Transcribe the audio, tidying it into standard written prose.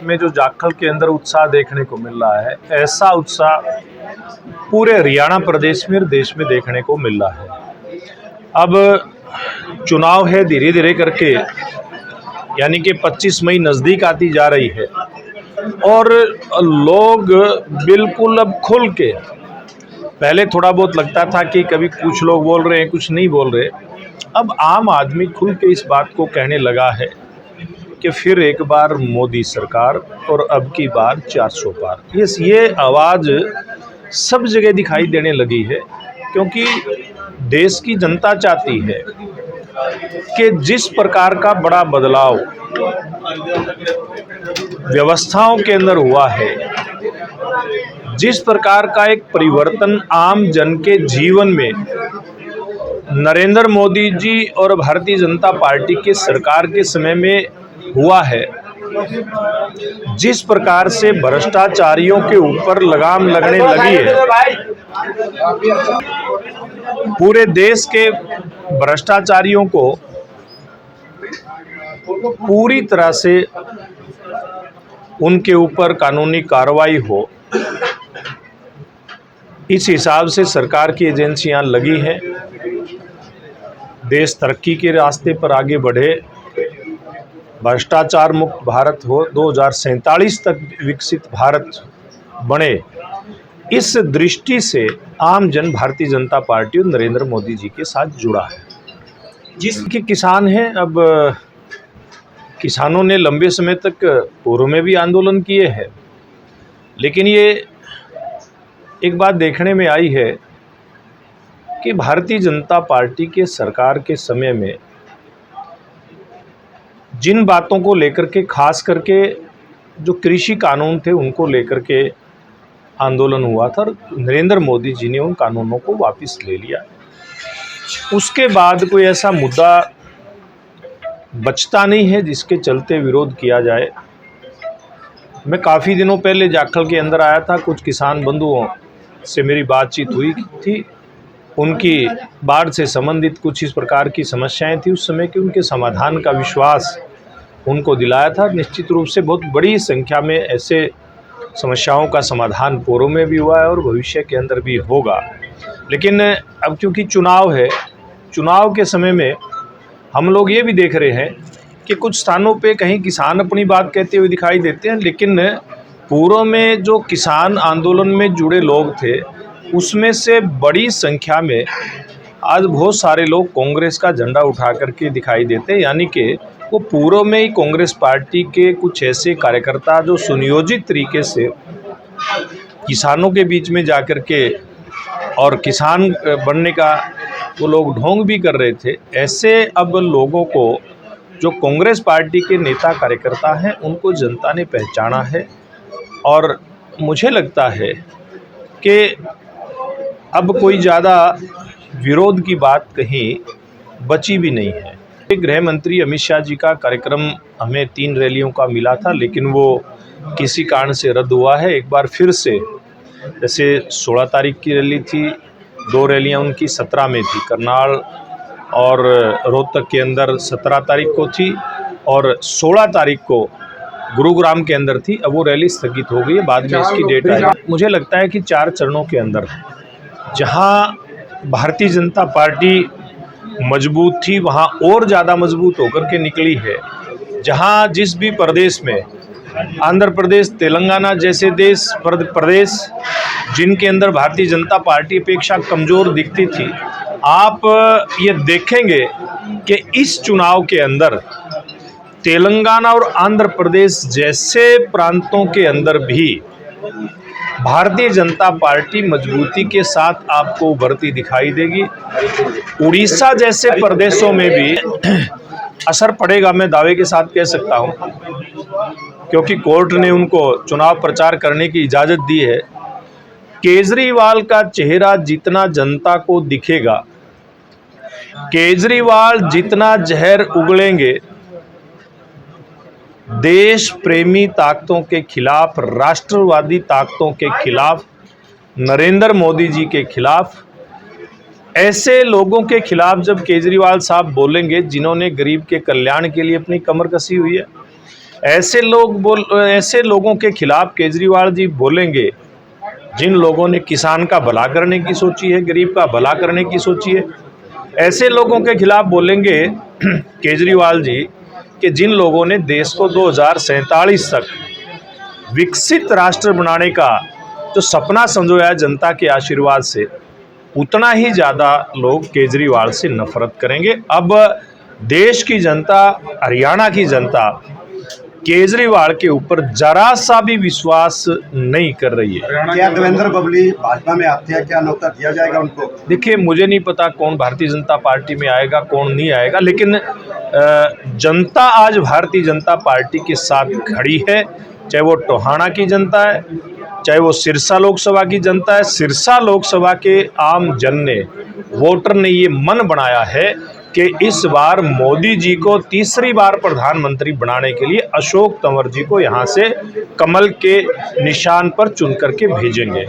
में जो जाखल के अंदर उत्साह देखने को मिल रहा है, ऐसा उत्साह पूरे हरियाणा प्रदेश में और देश में देखने को मिल रहा है। अब चुनाव है, धीरे धीरे करके यानी कि 25 मई नज़दीक आती जा रही है और लोग बिल्कुल अब खुल के, पहले थोड़ा बहुत लगता था कि कभी कुछ लोग बोल रहे हैं कुछ नहीं बोल रहे, अब आम आदमी खुल के इस बात को कहने लगा है कि फिर एक बार मोदी सरकार और अब की बार 400 पार। ये आवाज़ सब जगह दिखाई देने लगी है, क्योंकि देश की जनता चाहती है कि जिस प्रकार का बड़ा बदलाव व्यवस्थाओं के अंदर हुआ है, जिस प्रकार का एक परिवर्तन आम जन के जीवन में नरेंद्र मोदी जी और भारतीय जनता पार्टी के सरकार के समय में हुआ है, जिस प्रकार से भ्रष्टाचारियों के ऊपर लगाम लगने लगी है, पूरे देश के भ्रष्टाचारियों को पूरी तरह से उनके ऊपर कानूनी कार्रवाई हो, इस हिसाब से सरकार की एजेंसियां लगी हैं। देश तरक्की के रास्ते पर आगे बढ़े, भ्रष्टाचार मुक्त भारत हो, 2047 तक विकसित भारत बने, इस दृष्टि से आम जन भारतीय जनता पार्टी और नरेंद्र मोदी जी के साथ जुड़ा है। जिसके किसान हैं, अब किसानों ने लंबे समय तक पूर्व में भी आंदोलन किए हैं, लेकिन ये एक बात देखने में आई है कि भारतीय जनता पार्टी के सरकार के समय में जिन बातों को लेकर के, खास करके जो कृषि कानून थे उनको लेकर के आंदोलन हुआ था, और नरेंद्र मोदी जी ने उन कानूनों को वापस ले लिया। उसके बाद कोई ऐसा मुद्दा बचता नहीं है जिसके चलते विरोध किया जाए। मैं काफ़ी दिनों पहले जाखल के अंदर आया था, कुछ किसान बंधुओं से मेरी बातचीत हुई थी, उनकी बाढ़ से संबंधित कुछ इस प्रकार की समस्याएं थी, उस समय के उनके समाधान का विश्वास उनको दिलाया था। निश्चित रूप से बहुत बड़ी संख्या में ऐसे समस्याओं का समाधान पूर्व में भी हुआ है और भविष्य के अंदर भी होगा। लेकिन अब क्योंकि चुनाव है, चुनाव के समय में हम लोग ये भी देख रहे हैं कि कुछ स्थानों पे कहीं किसान अपनी बात कहते हुए दिखाई देते हैं, लेकिन पूर्व में जो किसान आंदोलन में जुड़े लोग थे उसमें से बड़ी संख्या में आज बहुत सारे लोग कांग्रेस का झंडा उठा करके दिखाई देते हैं। यानी कि वो पूर्व में ही कांग्रेस पार्टी के कुछ ऐसे कार्यकर्ता जो सुनियोजित तरीके से किसानों के बीच में जाकर के और किसान बनने का वो लोग ढोंग भी कर रहे थे, ऐसे अब लोगों को, जो कांग्रेस पार्टी के नेता कार्यकर्ता हैं, उनको जनता ने पहचाना है। और मुझे लगता है कि अब कोई ज़्यादा विरोध की बात कहीं बची भी नहीं है। गृह मंत्री अमित शाह जी का कार्यक्रम हमें 3 रैलियों का मिला था, लेकिन वो किसी कारण से रद्द हुआ है। एक बार फिर से, जैसे 16 तारीख की रैली थी, 2 रैलियां उनकी 17 में थी, करनाल और रोहतक के अंदर 17 तारीख को थी और 16 तारीख को गुरुग्राम के अंदर थी। अब वो रैली स्थगित हो गई है, बाद में इसकी डेट आई। मुझे लगता है कि 4 चरणों के अंदर जहां भारतीय जनता पार्टी मजबूत थी, वहां और ज़्यादा मजबूत होकर के निकली है। जहां जिस भी प्रदेश में, आंध्र प्रदेश, तेलंगाना जैसे प्रदेश जिनके अंदर भारतीय जनता पार्टी अपेक्षा कमज़ोर दिखती थी, आप ये देखेंगे कि इस चुनाव के अंदर तेलंगाना और आंध्र प्रदेश जैसे प्रांतों के अंदर भी भारतीय जनता पार्टी मजबूती के साथ आपको उभरती दिखाई देगी। उड़ीसा जैसे प्रदेशों में भी असर पड़ेगा, मैं दावे के साथ कह सकता हूं, क्योंकि कोर्ट ने उनको चुनाव प्रचार करने की इजाज़त दी है। केजरीवाल का चेहरा जितना जनता को दिखेगा, केजरीवाल जितना जहर उगलेंगे देश प्रेमी ताकतों के खिलाफ, राष्ट्रवादी ताकतों के खिलाफ, नरेंद्र मोदी जी के खिलाफ, ऐसे लोगों के खिलाफ जब केजरीवाल साहब बोलेंगे जिन्होंने गरीब के कल्याण के लिए अपनी कमर कसी हुई है, ऐसे लोगों के खिलाफ केजरीवाल जी बोलेंगे जिन लोगों ने किसान का भला करने की सोची है, गरीब का भला करने की सोची है। ऐसे लोगों के खिलाफ बोलेंगे केजरीवाल जी कि जिन लोगों ने देश को 2047 तक विकसित राष्ट्र बनाने का जो सपना संजोया जनता के आशीर्वाद से, उतना ही ज़्यादा लोग केजरीवाल से नफरत करेंगे। अब देश की जनता, हरियाणा की जनता केजरीवाल के ऊपर जरा सा भी विश्वास नहीं कर रही है। क्या देवेंद्र बबली भाजपा में आते हैं? क्या न्योता दिया जाएगा उनको? देखिए, मुझे नहीं पता कौन भारतीय जनता पार्टी में आएगा, कौन नहीं आएगा, लेकिन जनता आज भारतीय जनता पार्टी के साथ खड़ी है। चाहे वो टोहाना की जनता है, चाहे वो सिरसा लोकसभा की जनता है। सिरसा लोकसभा के आम जन ने, वोटर ने ये मन बनाया है कि इस बार मोदी जी को तीसरी बार प्रधानमंत्री बनाने के लिए अशोक तंवर जी को यहाँ से कमल के निशान पर चुन करके भेजेंगे।